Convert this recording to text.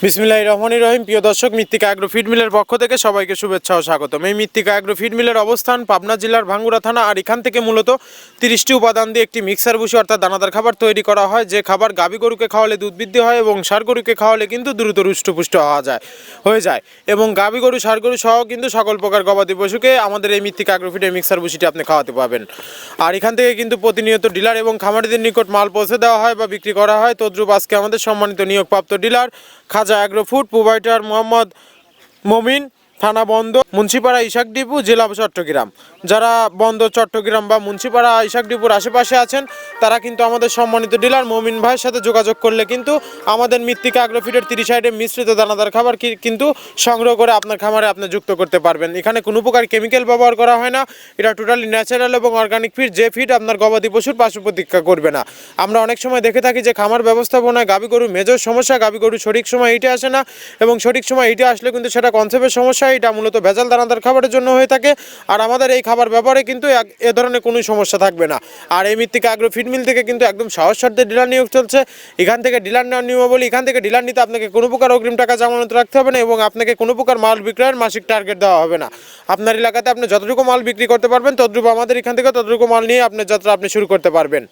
বিসমিল্লাহির রহমানির রহিম। প্রিয় দর্শক, মৃত্তিকা অ্যাগ্রো ফিড মিলের পক্ষ থেকে সবাইকে শুভেচ্ছা ও স্বাগতম। এই মৃত্তিকা অ্যাগ্রো ফিড মিলের অবস্থান পাবনা জেলার ভাঙ্গুড়া থানা। আর এখান থেকে মূলত 30টি উপাদান দিয়ে একটি মিক্সার ভুসি অর্থাৎ দানাদার খাবার তৈরি করা হয়, যে খাবার গাভী গরুকে খাওয়ালে দুধ বৃদ্ধি হয় এবং ষাঁড় গরুকে খাওয়ালে কিন্তু দ্রুত হৃষ্টপুষ্ট হয়ে যায় এবং গাভী গরু ষাঁড় গরু সহ কিন্তু সকল প্রকার গবাদি পশুকে আমাদের এই মৃত্তিকা অ্যাগ্রো ফিডের মিক্সার ভুসিটি আপনি খাওয়াতে পারবেন। আর এখান থেকে কিন্তু প্রতিনিয়ত ডিলার এবং খামারিদের নিকট মাল পৌঁছে দেওয়া হয় বা বিক্রি করা হয়। তদ্রুপ আজকে আমাদের সম্মানিত নিয়োগপ্রাপ্ত ডিলার খাজা অ্যাগ্রো ফুড প্রোভাইডার মোহাম্মদ মমিন, থানা বন্দর, মুন্সিপাড়া, ইসাক ডিপু, জেলা চট্টগ্রাম। যারা বন্দর, চট্টগ্রাম বা মুন্সিপাড়া, ইসাক ডিপুর আশেপাশে আছেন, তারা কিন্তু আমাদের সম্মানিত ডিলার মমিন ভাইয়ের সাথে যোগাযোগ করলে কিন্তু আমাদের মৃত্তিকা অ্যাগ্রো ফিডের 30 আইটেম মিশ্রিত দানাদার খাবার কিন্তু সংগ্রহ করে আপনার খামারে আপনি যুক্ত করতে পারবেন। এখানে কোনো প্রকার কেমিক্যাল ব্যবহার করা হয় না। এটা টোটালি ন্যাচারাল এবং অর্গানিক ফিড, যে ফিড আপনার গবাদি পশুর পার্শ্ব প্রতিক্রিয়া করবে না। আমরা অনেক সময় দেখে থাকি যে খামার ব্যবস্থাপনায় গাভী গরুর মেজর সমস্যা, গাভী গরু সঠিক সময় হিটে আসে না এবং সঠিক সময় হিটে আসলে কিন্তু সেটা কনসেপ্টের সমস্যা। এটা মূলত ভেজাল দানাদার খাবারের জন্য হয়ে থাকে। আর আমাদের এই খাবার ব্যবহারে কিন্তু এ ধরনের কোনো সমস্যা থাকবে না। আর এই মৃত্তিকা অ্যাগ্রো ফিড মিল থেকে কিন্তু একদম সাহস সাধ্যে ডিলার নিয়োগ চলছে। এখান থেকে ডিলার নেওয়ার নিয়মাবলী, এখান থেকে ডিলার নিতে আপনাকে কোনো প্রকার অগ্রিম টাকা জামানত রাখতে হবে না এবং আপনাকে কোনো প্রকার মাল বিক্রয়ের মাসিক টার্গেট দেওয়া হবে না। আপনার এলাকাতে আপনি যতটুকু মাল বিক্রি করতে পারবেন ততটুকু আমাদের এখান থেকে ততটুকু মাল নিয়ে আপনার যাত্রা আপনি শুরু করতে পারবেন।